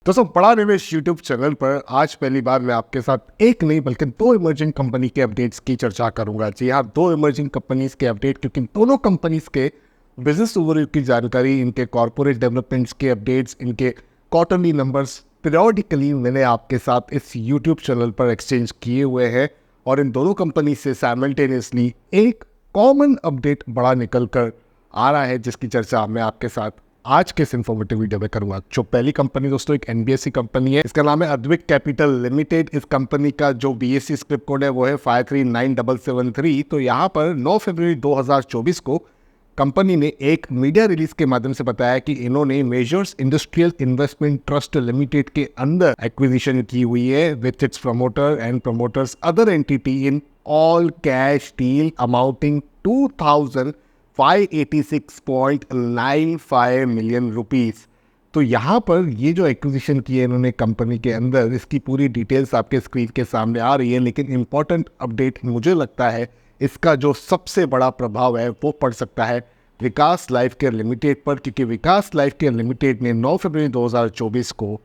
दोस्तों, बड़ा निवेश यूट्यूब चैनल पर आज पहली बार मैं आपके साथ एक नहीं बल्कि दो इमर्जिंग कंपनी के अपडेट्स की चर्चा करूंगा। जी हाँ, दो इमर्जिंग कंपनीज के अपडेट, क्योंकि दोनों कंपनीज के बिजनेस ओवरव्यू की जानकारी, इनके कॉर्पोरेट डेवलपमेंट्स के अपडेट्स, इनके क्वार्टरली नंबर्स पीरियोडिकली मैंने आपके साथ इस यूट्यूब चैनल पर एक्सचेंज किए हुए हैं। और इन दोनों कंपनी से साइमल्टेनियसली एक कॉमन अपडेट बड़ा निकल कर आ रहा है, जिसकी चर्चा मैं आपके साथ आज के इस इन्फॉर्मेटिव वीडियो में करूंगा। जो पहली कंपनी दोस्तों एक एनबीएफसी कंपनी है, इसका नाम है अद्विक कैपिटल लिमिटेड। इस कंपनी का जो बीएससी स्क्रिप्ट कोड है वो है 539773। तो यहाँ पर 9 फरवरी 2024 को कंपनी ने एक मीडिया रिलीज के माध्यम से बताया कि इन्होंने measures industrial investment trust limited के अंदर एक्विजिशन की हुई है with its promoter and promoters other entity in all cash deal amounting 2,586.95 million rupees. तो यहाँ पर ये जो एक्विजिशन की है इन्होंने कंपनी के अंदर, इसकी पूरी डिटेल्स आपके स्क्रीन के सामने आ रही है। लेकिन इम्पॉर्टेंट अपडेट मुझे लगता है इसका जो सबसे बड़ा प्रभाव है वो पड़ सकता है विकास लाइफ केयर लिमिटेड पर, क्योंकि विकास लाइफ केयर लिमिटेड ने 9 फरवरी 2024 को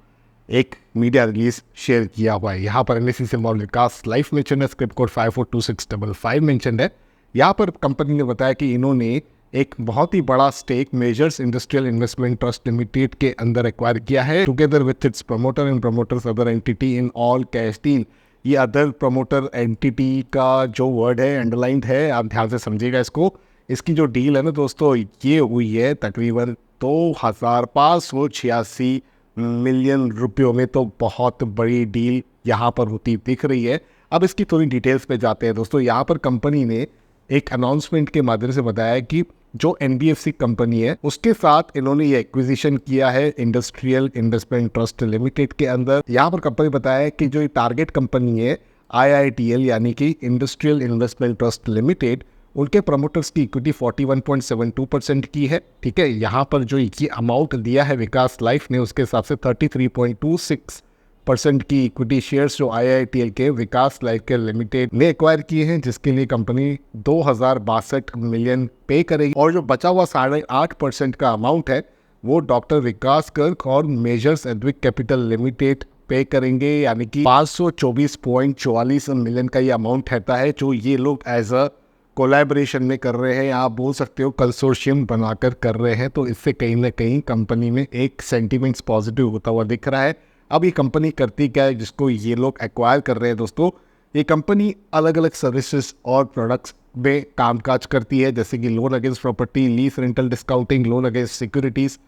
एक मीडिया रिलीज शेयर किया हुआ है। यहाँ पर एनएससी सिंबल विकास लाइफ मेंशन है, स्क्रिप्ट कोड 542655 मेंशन है। यहाँ पर कंपनी ने बताया कि इन्होंने एक बहुत ही बड़ा stake majors industrial investment trust limited के अंदर एक्वायर किया है together with its promoter and promoters other entity in all cash deal. ये अदर प्रमोटर एंटिटी का जो वर्ड है अंडरलाइंड है, आप ध्यान से समझिएगा इसको। इसकी जो डील है ना दोस्तों, ये हुई है तकरीबन 2,586 मिलियन रुपयों में। तो बहुत बड़ी डील यहाँ पर होती दिख रही है। अब इसकी थोड़ी डिटेल्स पे जाते हैं दोस्तों। यहाँ पर कंपनी ने एक अनाउंसमेंट के माध्यम से बताया कि जो एनबीएफसी कंपनी है उसके साथ इन्होंने ये एक्विजिशन किया है इंडस्ट्रियल इन्वेस्टमेंट ट्रस्ट लिमिटेड के अंदर। यहाँ पर कंपनी बताया है कि जो ये टारगेट कंपनी है आईआईटीएल यानी कि इंडस्ट्रियल इन्वेस्टमेंट ट्रस्ट लिमिटेड, उनके प्रमोटर्स की इक्विटी 41.72% की है। ठीक है, यहाँ पर जो ये अमाउंट दिया है विकास लाइफ ने, उसके हिसाब से 33.26% की इक्विटी शेयर्स जो आईआईटीएल के विकास लाइफ केयर लिमिटेड ने एक्वायर किए हैं, जिसके लिए कंपनी 2,062 मिलियन पे करेगी। और जो बचा हुआ 8.5% का अमाउंट है वो डॉक्टर विकास गर्ग और मेजर्स अद्विक कैपिटल लिमिटेड पे करेंगे, यानी कि 524.44 मिलियन का ये अमाउंट रहता है जो ये लोग एज अ कोलैबोरेशन में कर रहे हैं, आप बोल सकते हो कंसोर्शियम बनाकर कर रहे हैं। तो इससे कहीं ना कहीं कंपनी में एक सेंटीमेंट्स पॉजिटिव होता हुआ दिख रहा है। अब ये कंपनी करती क्या है जिसको ये लोग एक्वायर कर रहे हैं दोस्तों? ये कंपनी अलग अलग सर्विसेज और प्रोडक्ट्स में कामकाज करती है, जैसे कि loan against property, lease rental discounting, loan against securities.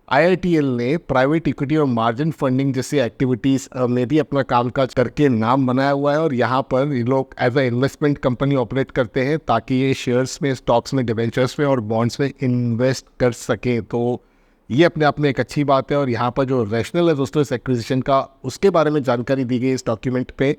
IITL ने प्राइवेट इक्विटी और मार्जिन फंडिंग जैसी एक्टिविटीज़ में भी अपना कामकाज करके नाम बनाया हुआ है। और यहाँ पर ये लोग as a investment company operate करते हैं ताकि ये शेयर्स में, स्टॉक्स में, डिवेंचर्स में और बॉन्ड्स में इन्वेस्ट कर सकें। तो ये अपने आप में एक अच्छी बात है। और यहाँ पर जो रैशनल है दोस्तों इस एक्विजिशन का, उसके बारे में जानकारी दी गई इस डॉक्यूमेंट पे।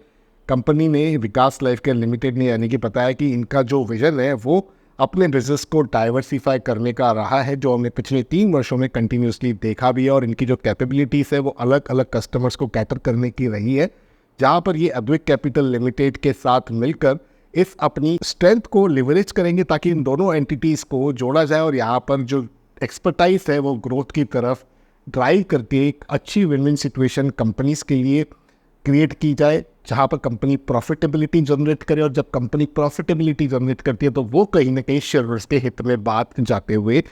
कंपनी ने विकास लाइफ केयर लिमिटेड ने यानी कि बताया कि इनका जो विजन है वो अपने बिजनेस को डाइवर्सिफाई करने का रहा है, जो हमने पिछले 3 वर्षों में कंटिन्यूसली देखा भी है। और इनकी जो कैपेबिलिटीज़ है वो अलग अलग कस्टमर्स को कैटर करने की रही है, जहाँ पर ये अद्विक कैपिटल लिमिटेड के साथ मिलकर इस अपनी स्ट्रेंथ को लिवरेज करेंगे ताकि इन दोनों एंटिटीज़ को जोड़ा जाए और यहाँ पर जो एक्सपर्टाइज है वो ग्रोथ की तरफ ड्राइव करके एक अच्छी विन विन सिचुएशन कंपनीज के लिए क्रिएट की जाए, जहाँ पर कंपनी प्रॉफिटेबिलिटी जनरेट करे। और जब कंपनी प्रॉफिटेबिलिटी जनरेट करती है तो वो कहीं ना कहीं शेयरहोल्डर्स के हित में बात जाते हुए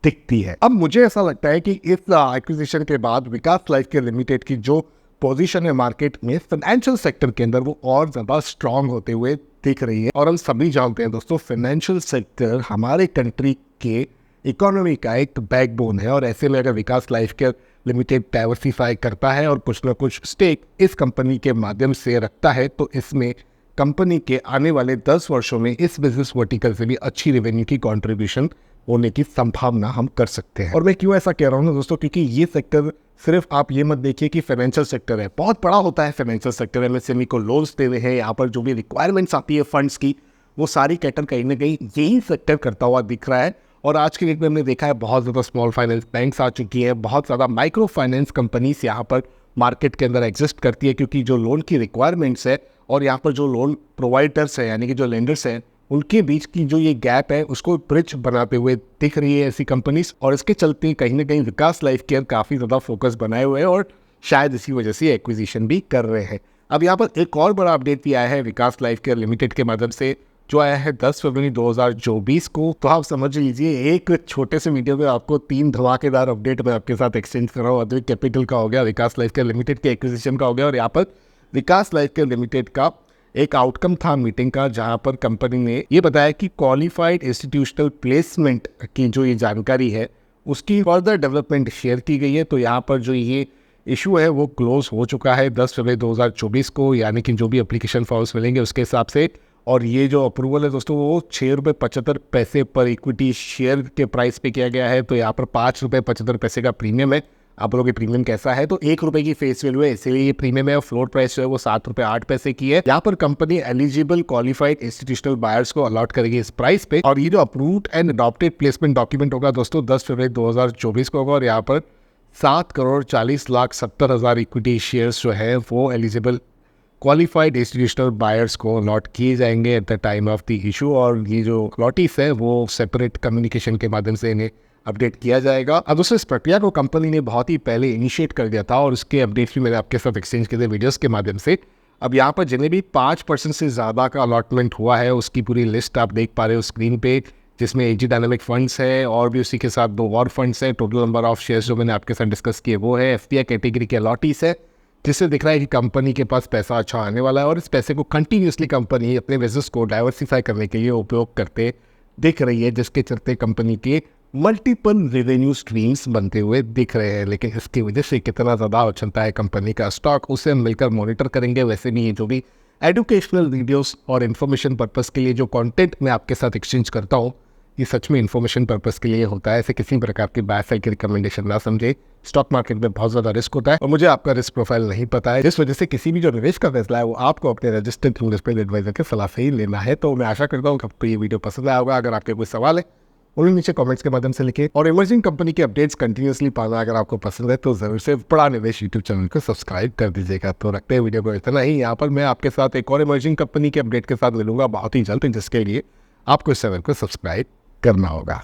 दिखती है। अब मुझे ऐसा लगता है कि इस एक्विजिशन के बाद विकास लाइफ केयर लिमिटेड की जो पोजीशन है मार्केट में फाइनेंशियल सेक्टर के अंदर वो और ज़्यादा स्ट्रांग होते हुए दिख रही है। और हम सभी जानते हैं दोस्तों, फाइनेंशियल सेक्टर हमारे कंट्री के इकोनॉमी का एक बैकबोन है। और ऐसे में अगर विकास लाइफ केयर लिमिटेड डाइवर्सिफाई करता है और कुछ ना कुछ स्टेक इस कंपनी के माध्यम से रखता है, तो इसमें कंपनी के आने वाले 10 वर्षों में इस बिजनेस वर्टिकल से भी अच्छी रेवेन्यू की कंट्रीब्यूशन होने की संभावना हम कर सकते हैं। और मैं क्यों ऐसा कह रहा हूँ ना दोस्तों, क्योंकि ये सेक्टर सिर्फ आप ये मत देखिए कि फाइनेंशियल सेक्टर है, बहुत बड़ा होता है फाइनेंशियल सेक्टर। एमएसएमई को लोन्स दे रहे हैं, यहाँ पर जो भी रिक्वायरमेंट्स आती है फंड्स की, वो सारी कैटर कहीं ना कहीं यही सेक्टर करता हुआ दिख रहा है। और आज के डेट में हमने देखा है बहुत ज़्यादा स्मॉल फाइनेंस बैंक्स आ चुकी हैं, बहुत ज़्यादा माइक्रो फाइनेंस कंपनीज यहाँ पर मार्केट के अंदर एग्जिस्ट करती है, क्योंकि जो लोन की रिक्वायरमेंट्स है और यहाँ पर जो लोन प्रोवाइडर्स है यानी कि जो लेंडर्स हैं उनके बीच की जो ये गैप है उसको ब्रिज बनाते हुए दिख रही है ऐसी कंपनीज। और इसके चलते कहीं ना कहीं विकास लाइफ केयर काफ़ी ज़्यादा फोकस बनाए हुए हैं और शायद इसी वजह से एक्विजिशन भी कर रहे हैं। अब यहाँ पर एक और बड़ा अपडेट भी आया है विकास लाइफ केयर लिमिटेड के माध्यम से, जो आया है 10 फरवरी 2024 को। तो आप समझ लीजिए एक छोटे से वीडियो में आपको 3 धमाकेदार अपडेट मैं आपके साथ एक्सचेंज कर रहा हूँ। अद्वैत कैपिटल का हो गया, विकास लाइफ केयर लिमिटेड के एक्विजिशन का हो गया, और यहाँ पर विकास लाइफ केयर लिमिटेड का एक आउटकम था मीटिंग का, जहां पर कंपनी ने ये बताया कि क्वालिफाइड इंस्टीट्यूशनल प्लेसमेंट की जो ये जानकारी है उसकी फर्दर डेवलपमेंट शेयर की गई है। तो यहाँ पर जो ये इशू है वो क्लोज हो चुका है 10 फरवरी 2024 को, यानी कि जो भी एप्लीकेशन फॉर्म्स मिलेंगे उसके हिसाब से। और ये जो अप्रूवल है दोस्तों वो ₹6.75 पर इक्विटी शेयर के प्राइस पे किया गया है। तो यहाँ पर ₹5.75 का प्रीमियम है। आप लोगों की प्रीमियम कैसा है, तो ₹1 की फेस वैल्यू है, इसीलिए ये प्रीमियम है। और फ्लोर प्राइस जो है वो ₹7.08 की है। यहाँ पर company eligible qualified institutional buyers को अलॉट करेगी इस प्राइस पे। और ये जो approved and adopted placement document होगा दोस्तों 10 फरवरी 2024 को होगा। और यहाँ पर 7,40,70,000 इक्विटी शेयर्स जो है वो एलिजिबल क्वालिफाइड इंस्टीट्यूशनल बायर्स को अलॉट किए जाएंगे at the time of the issue. और ये जो अलॉटीज है वो सेपरेट कम्युनिकेशन के माध्यम से इन्हें अपडेट किया जाएगा। अब दोस्तों इस प्रक्रिया को कंपनी ने बहुत ही पहले इनिशिएट कर दिया था और उसके अपडेट्स भी मैंने आपके साथ एक्सचेंज किए थे वीडियोस के माध्यम से। अब यहाँ पर जिन्हें भी 5% से ज़्यादा का अलॉटमेंट हुआ है उसकी पूरी लिस्ट आप देख पा रहे हो स्क्रीन पे, जिसमें एजी डायनामिक फंड्स है और भी उसी के साथ 2 और फंड्स है। टोटल नंबर ऑफ शेयर्स जो मैंने आपके साथ डिस्कस किए वो है। एफपीआई कैटेगरी के अलॉटीज है, जिससे दिख रहा है कि कंपनी के पास पैसा अच्छा आने वाला है और इस पैसे को कंटिन्यूसली कंपनी अपने बिजनेस को डाइवर्सिफाई करने के लिए उपयोग करते दिख रही है, जिसके चलते कंपनी के मल्टीपल रेवेन्यू स्ट्रीम्स बनते हुए दिख रहे हैं। लेकिन इसकी वजह से कितना ज़्यादा उछलता है कंपनी का स्टॉक, उसे हम मिलकर मॉनिटर करेंगे। वैसे नहीं, जो भी एजुकेशनल वीडियोस और इन्फॉर्मेशन पर्पस के लिए जो कंटेंट मैं आपके साथ एक्सचेंज करता हूँ ये सच में इन्फॉर्मेशन पर्पस के लिए होता है। ऐसे किसी प्रकार की बाय सेल की रिकमेंडेशन ना समझे। स्टॉक मार्केट में बहुत ज़्यादा रिस्क होता है और मुझे आपका रिस्क प्रोफाइल नहीं पता है, जिस वजह से किसी भी जो निवेश का फैसला है वो आपको अपने रजिस्टर्ड इन्वेस्टमेंट एडवाइजर के सलाह से ही लेना है। तो मैं आशा करता हूँ कि आपको ये वीडियो पसंद आया होगा। अगर आपके कोई सवाल है उन्हें नीचे कमेंट्स के माध्यम से लिखे। और इमर्जिंग कंपनी के अपडेट्स कंटिन्यूसली पाना अगर आपको पसंद है तो जरूर से बड़ा निवेश यूट्यूब चैनल को सब्सक्राइब कर दीजिएगा। तो रखते हैं वीडियो को इतना ही। यहाँ पर मैं आपके साथ एक और इमर्जिंग कंपनी के अपडेट के साथ मिलूंगा बहुत ही जल्द, जिसके लिए आपको इस चैनल को सब्सक्राइब करना होगा।